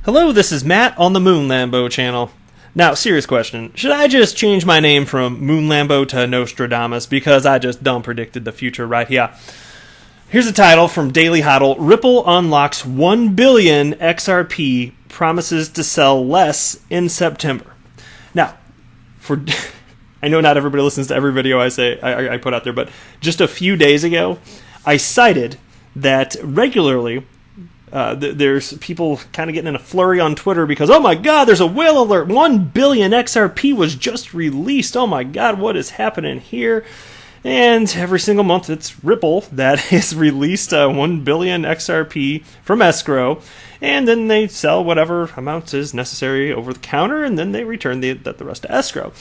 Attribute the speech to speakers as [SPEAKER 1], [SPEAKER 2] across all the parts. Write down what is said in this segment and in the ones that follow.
[SPEAKER 1] Hello, this is Matt on the Moon Lambo channel. Now, serious question. Should I just change my name from Moon Lambo to Nostradamus because I just dumb predicted the future right here? Here's a title from Daily Hodl. Ripple unlocks 1 billion XRP, promises to sell less in September. Now, I know not everybody listens to every video I put out there, but just a few days ago, I cited that regularly there's people kind of getting in a flurry on Twitter because, oh my god, there's a whale alert. 1 billion XRP was just released. Oh my god, what is happening here? And every single month it's Ripple that has released 1 billion XRP from Escrow. And then they sell whatever amount is necessary over the counter, and then they return the rest to Escrow.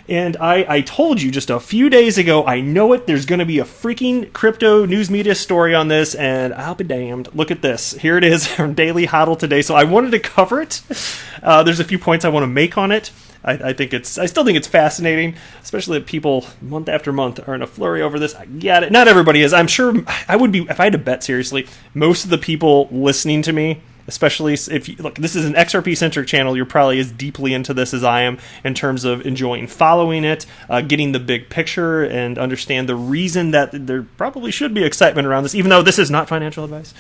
[SPEAKER 1] And I told you just a few days ago, I know it, there's going to be a freaking crypto news media story on this, and I'll be damned. Look at this. Here it is from Daily Hodl today. So I wanted to cover it. There's a few points I want to make on it. I still think it's fascinating, especially that people month after month are in a flurry over this. I get it. Not everybody is. I'm sure I would be, if I had to bet seriously, most of the people listening to me, especially if you look, this is an XRP centric channel, you're probably as deeply into this as I am in terms of enjoying following it, getting the big picture, and understand the reason that there probably should be excitement around this, even though this is not financial advice.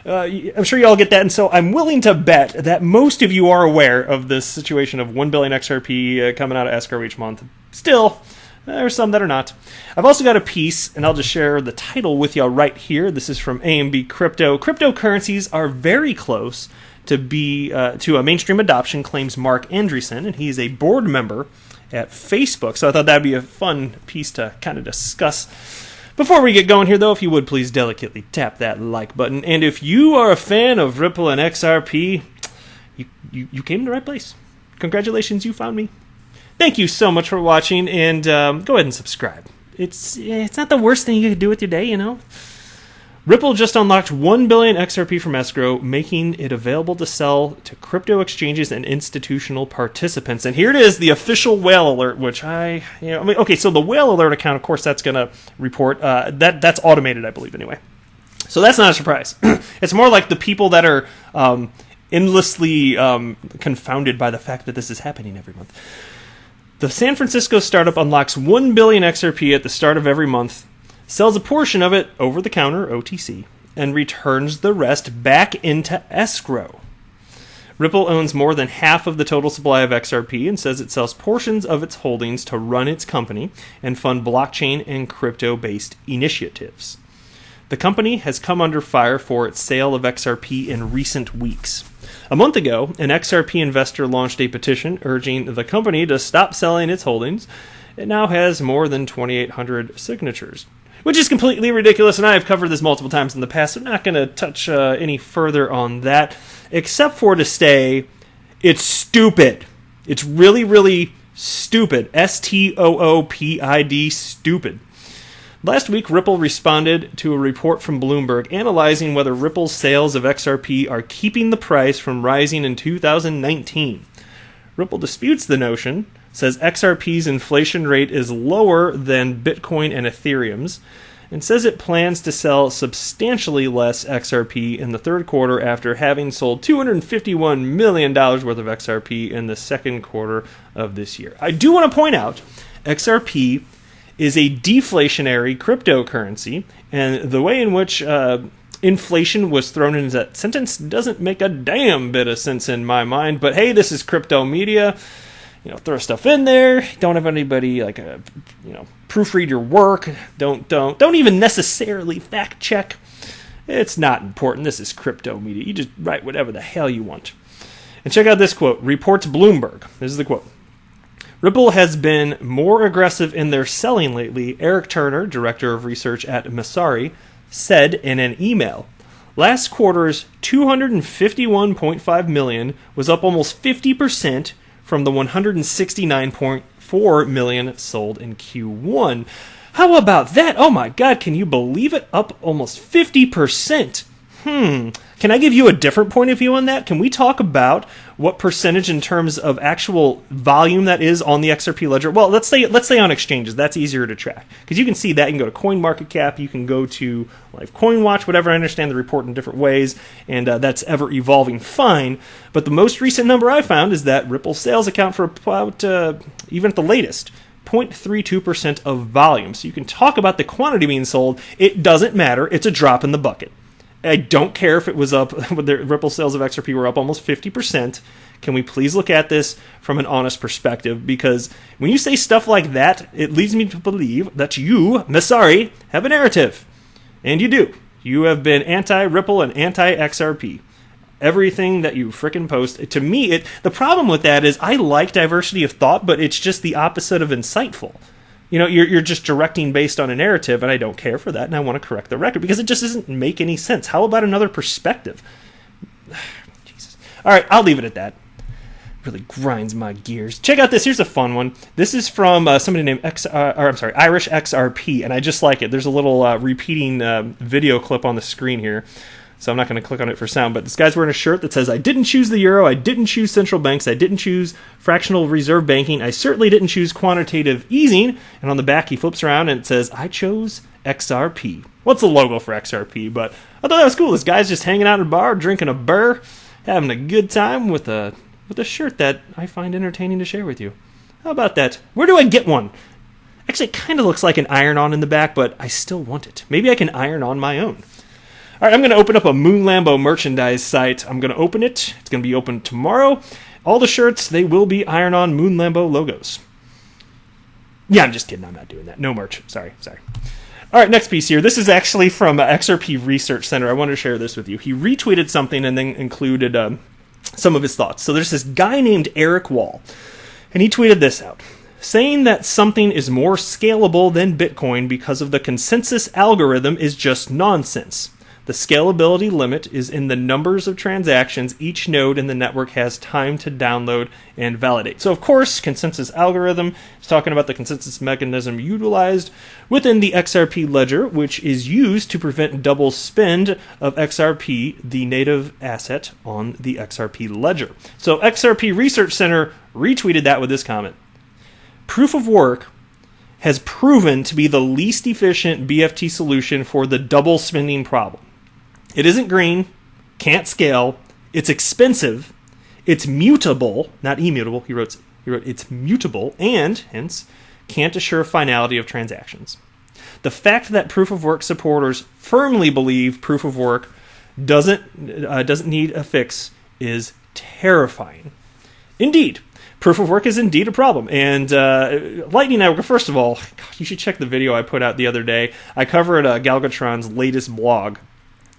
[SPEAKER 1] I'm sure you all get that, and so I'm willing to bet that most of you are aware of this situation of 1 billion XRP coming out of Escrow each month. Still, there are some that are not. I've also got a piece, and I'll just share the title with y'all right here. This is from AMB Crypto. Cryptocurrencies are very close to a mainstream adoption, claims Mark Andreessen, and he's a board member at Facebook. So I thought that'd be a fun piece to kind of discuss. Before we get going here, though, if you would please delicately tap that like button. And if you are a fan of Ripple and XRP, you came to the right place. Congratulations, you found me. Thank you so much for watching, and go ahead and subscribe. It's not the worst thing you could do with your day, you know? Ripple just unlocked 1 billion XRP from Escrow, making it available to sell to crypto exchanges and institutional participants. And here it is, the official whale alert, which okay, so the whale alert account, of course, that's going to report. That's automated, I believe, anyway. So that's not a surprise. It's more like the people that are endlessly confounded by the fact that this is happening every month. The San Francisco startup unlocks 1 billion XRP at the start of every month, sells a portion of it over the counter, OTC, and returns the rest back into Escrow. Ripple owns more than half of the total supply of XRP and says it sells portions of its holdings to run its company and fund blockchain and crypto-based initiatives. The company has come under fire for its sale of XRP in recent weeks. A month ago, an XRP investor launched a petition urging the company to stop selling its holdings. It now has more than 2,800 signatures, which is completely ridiculous, and I have covered this multiple times in the past. I'm not going to touch any further on that, except for to say it's stupid. It's really, really stupid. STOOPID, stupid. Last week, Ripple responded to a report from Bloomberg analyzing whether Ripple's sales of XRP are keeping the price from rising in 2019. Ripple disputes the notion, says XRP's inflation rate is lower than Bitcoin and Ethereum's, and says it plans to sell substantially less XRP in the third quarter after having sold $251 million worth of XRP in the second quarter of this year. I do want to point out, XRP is a deflationary cryptocurrency, and the way in which inflation was thrown into that sentence doesn't make a damn bit of sense in my mind. But hey, this is crypto media. Throw stuff in there. Don't have anybody proofread your work. Don't even necessarily fact check. It's not important. This is crypto media. You just write whatever the hell you want. And check out this quote. Reports Bloomberg. This is the quote. Ripple has been more aggressive in their selling lately, Eric Turner, director of research at Messari, said in an email. Last quarter's $251.5 million was up almost 50% from the $169.4 million sold in Q1. How about that? Oh my God, can you believe it? Up almost 50%. Can I give you a different point of view on that? Can we talk about what percentage in terms of actual volume that is on the XRP ledger? Well, let's say on exchanges. That's easier to track because you can see that. You can go to CoinMarketCap, you can go to like CoinWatch, whatever. I understand the report in different ways, and that's ever evolving. Fine, but the most recent number I found is that Ripple sales account for about even at the latest 0.32% of volume. So you can talk about the quantity being sold. It doesn't matter. It's a drop in the bucket. I don't care if it was up, the Ripple sales of XRP were up almost 50%. Can we please look at this from an honest perspective? Because when you say stuff like that, it leads me to believe that you, Messari, have a narrative. And you do. You have been anti-Ripple and anti-XRP. Everything that you frickin' post. To me, the problem with that is I like diversity of thought, but it's just the opposite of insightful. You know, you're just directing based on a narrative, and I don't care for that, and I want to correct the record because it just doesn't make any sense. How about another perspective? Jesus. All right, I'll leave it at that. Really grinds my gears. Check out this. Here's a fun one. This is from somebody named Irish XRP, and I just like it. There's a little repeating video clip on the screen here. So I'm not going to click on it for sound, but this guy's wearing a shirt that says, I didn't choose the euro, I didn't choose central banks, I didn't choose fractional reserve banking, I certainly didn't choose quantitative easing, and on the back he flips around and it says, I chose XRP. What's the logo for XRP? But I thought that was cool. This guy's just hanging out in a bar, drinking a burr, having a good time with a shirt that I find entertaining to share with you. How about that? Where do I get one? Actually, it kind of looks like an iron-on in the back, but I still want it. Maybe I can iron on my own. All right, I'm going to open up a Moon Lambo merchandise site. I'm going to open it. It's going to be open tomorrow. All the shirts, they will be iron-on Moon Lambo logos. Yeah, I'm just kidding. I'm not doing that. No merch. Sorry. All right, next piece here. This is actually from XRP Research Center. I wanted to share this with you. He retweeted something and then included some of his thoughts. So there's this guy named Eric Wall, and he tweeted this out, saying that something is more scalable than Bitcoin because of the consensus algorithm is just nonsense. The scalability limit is in the numbers of transactions each node in the network has time to download and validate. So, of course, consensus algorithm is talking about the consensus mechanism utilized within the XRP ledger, which is used to prevent double spend of XRP, the native asset on the XRP ledger. So, XRP Research Center retweeted that with this comment. Proof of work has proven to be the least efficient BFT solution for the double spending problem. It isn't green, can't scale, it's expensive, it's mutable, not immutable, he wrote it's mutable, and, hence, can't assure finality of transactions. The fact that proof of work supporters firmly believe proof of work doesn't need a fix is terrifying. Indeed, proof of work is indeed a problem. And Lightning Network, first of all, you should check the video I put out the other day. I covered Galgatron's latest blog.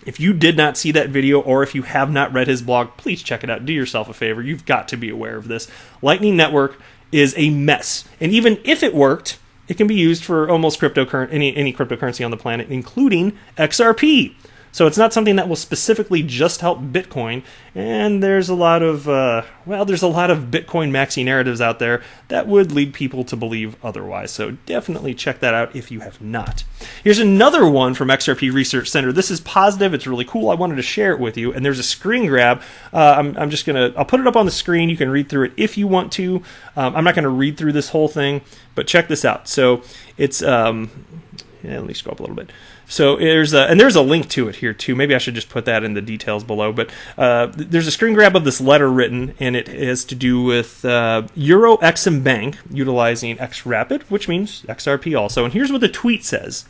[SPEAKER 1] If you did not see that video, or if you have not read his blog, please check it out. Do yourself a favor. You've got to be aware of this. Lightning Network is a mess. And even if it worked, it can be used for almost any cryptocurrency on the planet, including XRP. So it's not something that will specifically just help Bitcoin. And there's a lot of Bitcoin maxi narratives out there that would lead people to believe otherwise. So definitely check that out if you have not. Here's another one from XRP Research Center. This is positive. It's really cool. I wanted to share it with you. And there's a screen grab. I'll put it up on the screen. You can read through it if you want to. I'm not going to read through this whole thing, but check this out. So it's, let me scroll up a little bit. So there's a link to it here too. Maybe I should just put that in the details below. But there's a screen grab of this letter written, and it has to do with Euro Exim Bank utilizing XRapid, which means XRP also. And here's what the tweet says: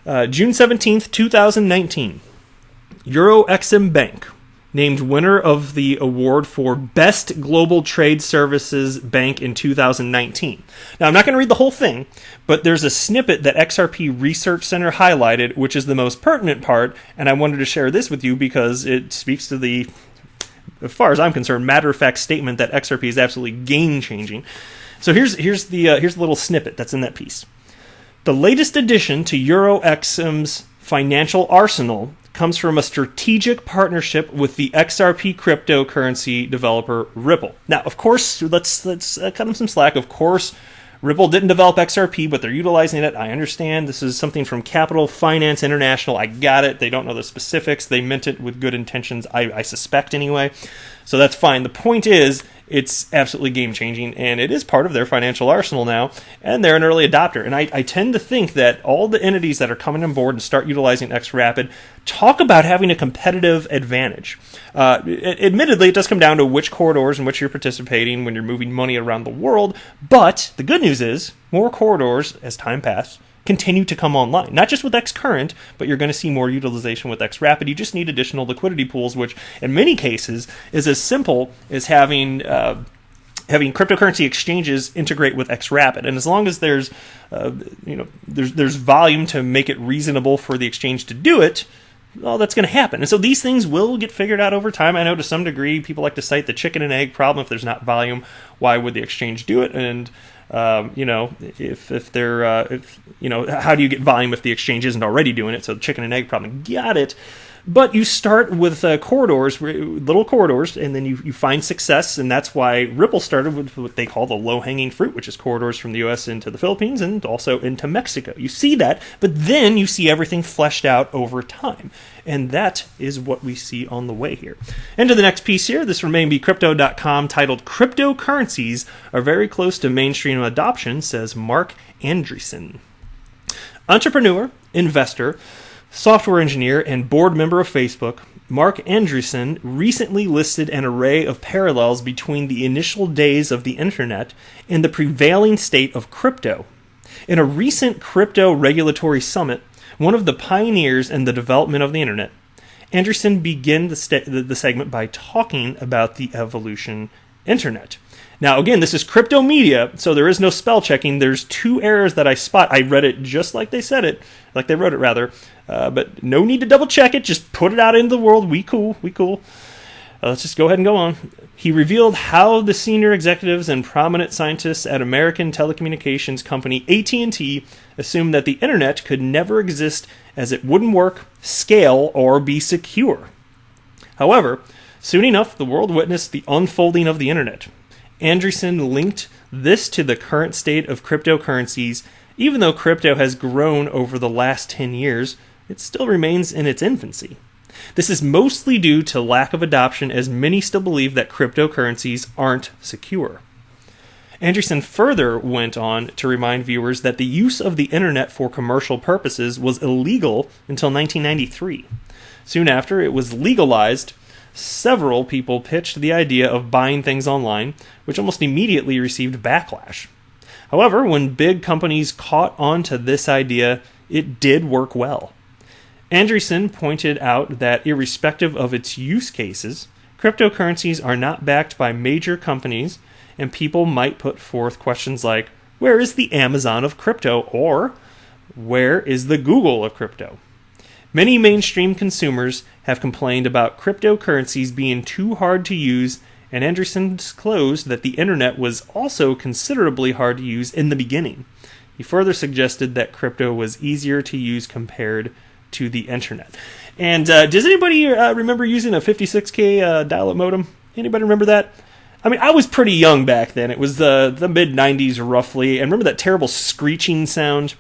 [SPEAKER 1] June 17th, 2019, Euro Exim Bank named winner of the award for Best Global Trade Services Bank in 2019. Now, I'm not going to read the whole thing, but there's a snippet that XRP Research Center highlighted, which is the most pertinent part, and I wanted to share this with you because it speaks to the, as far as I'm concerned, matter-of-fact statement that XRP is absolutely game-changing. So here's the little snippet that's in that piece. The latest addition to Euro Exim's financial arsenal comes from a strategic partnership with the XRP cryptocurrency developer Ripple. Now, of course, let's cut them some slack. Of course, Ripple didn't develop XRP, but they're utilizing it. I understand. This is something from Capital Finance International. I got it. They don't know the specifics. They meant it with good intentions, I suspect anyway. So that's fine. The point is, it's absolutely game-changing, and it is part of their financial arsenal now, and they're an early adopter. And I tend to think that all the entities that are coming on board and start utilizing XRapid talk about having a competitive advantage. Admittedly, it does come down to which corridors in which you're participating when you're moving money around the world, but the good news is more corridors, as time passes, continue to come online. Not just with Xcurrent, but you're going to see more utilization with XRapid. You just need additional liquidity pools, which in many cases is as simple as having cryptocurrency exchanges integrate with XRapid. And as long as there's volume to make it reasonable for the exchange to do it, well, that's going to happen. And so these things will get figured out over time. I know to some degree people like to cite the chicken and egg problem. If there's not volume, why would the exchange do it? And how do you get volume if the exchange isn't already doing it? So the chicken and egg problem. Got it. But you start with corridors, little corridors, and then you find success, and that's why Ripple started with what they call the low-hanging fruit, which is corridors from the U.S. into the Philippines and also into Mexico. You see that, but then you see everything fleshed out over time, and that is what we see on the way here. And to the next piece here, this from mainbecrypto.com, titled "Cryptocurrencies Are Very Close to Mainstream Adoption," says Mark Andreessen. Entrepreneur, investor, software engineer, and board member of Facebook, Mark Andreessen recently listed an array of parallels between the initial days of the internet and the prevailing state of crypto. In a recent crypto regulatory summit, one of the pioneers in the development of the internet, Andreessen began the segment by talking about the evolution internet. Now, again, this is crypto media, so there is no spell checking. There's two errors that I spot. I read it just like they said it, like they wrote it, rather. But no need to double check it. Just put it out into the world. We cool. Let's just go ahead and go on. He revealed how the senior executives and prominent scientists at American telecommunications company AT&T assumed that the internet could never exist as it wouldn't work, scale, or be secure. However, soon enough, the world witnessed the unfolding of the internet. Andreessen linked this to the current state of cryptocurrencies. Even though crypto has grown over the last 10 years, it still remains in its infancy. This is mostly due to lack of adoption, as many still believe that cryptocurrencies aren't secure. Andreessen further went on to remind viewers that the use of the internet for commercial purposes was illegal until 1993. Soon after it was legalized, several people pitched the idea of buying things online, which almost immediately received backlash. However, when big companies caught on to this idea, it did work well. Andreessen pointed out that irrespective of its use cases, cryptocurrencies are not backed by major companies, and people might put forth questions like, where is the Amazon of crypto? Or, where is the Google of crypto? Many mainstream consumers have complained about cryptocurrencies being too hard to use, and Andreessen disclosed that the internet was also considerably hard to use in the beginning. He further suggested that crypto was easier to use compared to the internet. And does anybody remember using a 56K dial-up modem? Anybody remember that? I mean, I was pretty young back then. It was the mid-90s roughly. And remember that terrible screeching sound?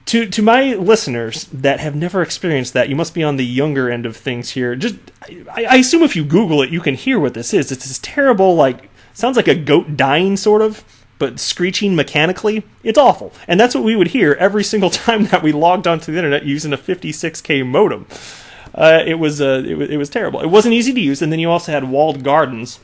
[SPEAKER 1] To my listeners that have never experienced that, you must be on the younger end of things here. I assume if you Google it, you can hear what this is. It's this terrible, sounds like a goat dying sort of, but screeching mechanically. It's awful. And that's what we would hear every single time that we logged onto the internet using a 56K modem. It was terrible. It wasn't easy to use, and then you also had walled gardens.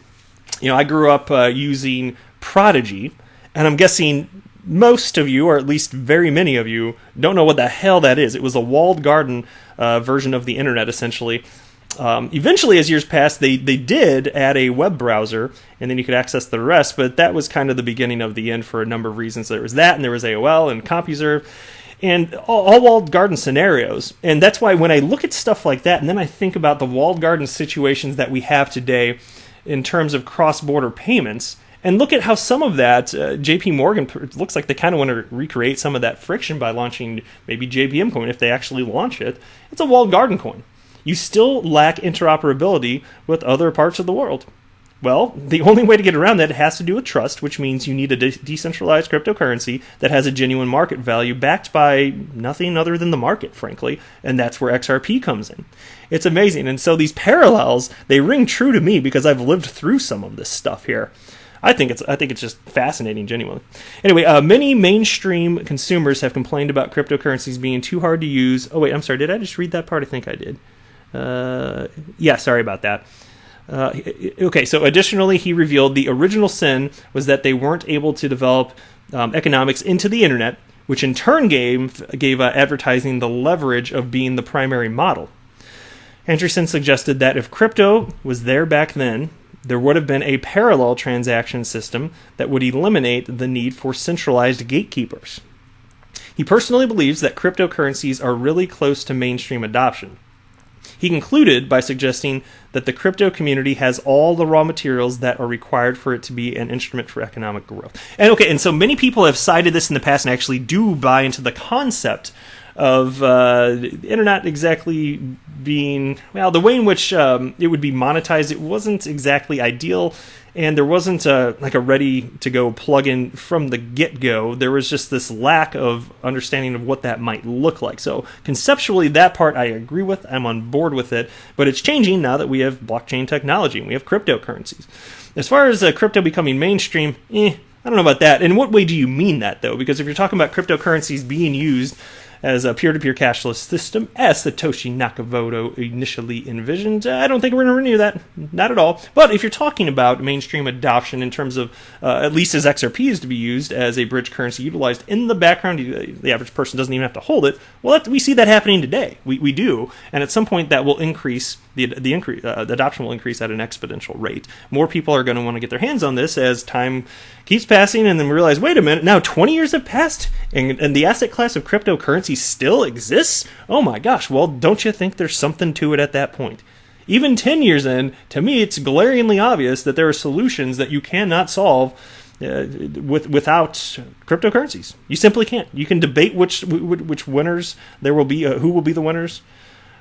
[SPEAKER 1] I grew up using Prodigy, and I'm guessing most of you, or at least very many of you, don't know what the hell that is. It was a walled garden version of the internet, essentially. Eventually, as years passed, they did add a web browser, and then you could access the rest, but that was kind of the beginning of the end for a number of reasons. There was that, and there was AOL and CompuServe, and all walled garden scenarios. And that's why when I look at stuff like that, and then I think about the walled garden situations that we have today in terms of cross-border payments, and look at how some of that, JP Morgan, it looks like they kind of want to recreate some of that friction by launching maybe JPM coin if they actually launch it. It's a walled garden coin. You still lack interoperability with other parts of the world. Well, the only way to get around that has to do with trust, which means you need a decentralized cryptocurrency that has a genuine market value backed by nothing other than the market, frankly, and that's where XRP comes in. It's amazing, and so these parallels, they ring true to me because I've lived through some of this stuff here. I think it's just fascinating, genuinely. Anyway, many mainstream consumers have complained about cryptocurrencies being too hard to use. Oh wait, I'm sorry, did I just read that part? I think I did. Yeah, sorry about that. Okay, so additionally, he revealed the original sin was that they weren't able to develop economics into the internet, which in turn gave advertising the leverage of being the primary model. Anderson suggested that if crypto was there back then, there would have been a parallel transaction system that would eliminate the need for centralized gatekeepers. He personally believes that cryptocurrencies are really close to mainstream adoption. He concluded by suggesting that the crypto community has all the raw materials that are required for it to be an instrument for economic growth. And so many people have cited this in the past and actually do buy into the concept of the internet exactly being, well, the way in which it would be monetized, it wasn't exactly ideal, and there wasn't a ready-to-go plugin from the get-go. There was just this lack of understanding of what that might look like. So conceptually, that part I agree with. I'm on board with it, but it's changing now that we have blockchain technology and we have cryptocurrencies. As far as crypto becoming mainstream, I don't know about that. In what way do you mean that, though? Because if you're talking about cryptocurrencies being used as a peer-to-peer cashless system, as Satoshi Nakamoto initially envisioned, I don't think we're going to renew that. Not at all. But if you're talking about mainstream adoption in terms of, at least as XRP is to be used as a bridge currency utilized in the background, the average person doesn't even have to hold it, well, we see that happening today. We do. And at some point that will increase, the adoption will increase at an exponential rate. More people are going to want to get their hands on this as time keeps passing, and then we realize, wait a minute, now 20 years have passed, and the asset class of cryptocurrency still exists? Oh my gosh, well, don't you think there's something to it at that point? Even 10 years in, to me, it's glaringly obvious that there are solutions that you cannot solve without cryptocurrencies. You simply can't. You can debate which winners there will be, who will be the winners,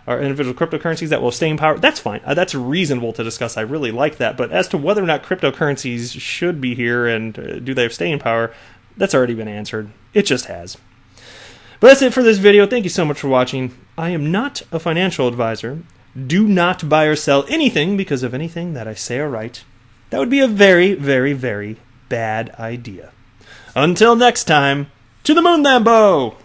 [SPEAKER 1] or individual cryptocurrencies that will stay in power. That's fine. That's reasonable to discuss. I really like that. But as to whether or not cryptocurrencies should be here and do they have staying power, that's already been answered. It just has. But that's it for this video. Thank you so much for watching. I am not a financial advisor. Do not buy or sell anything because of anything that I say or write. That would be a very, very, very bad idea. Until next time, to the moon, Lambo!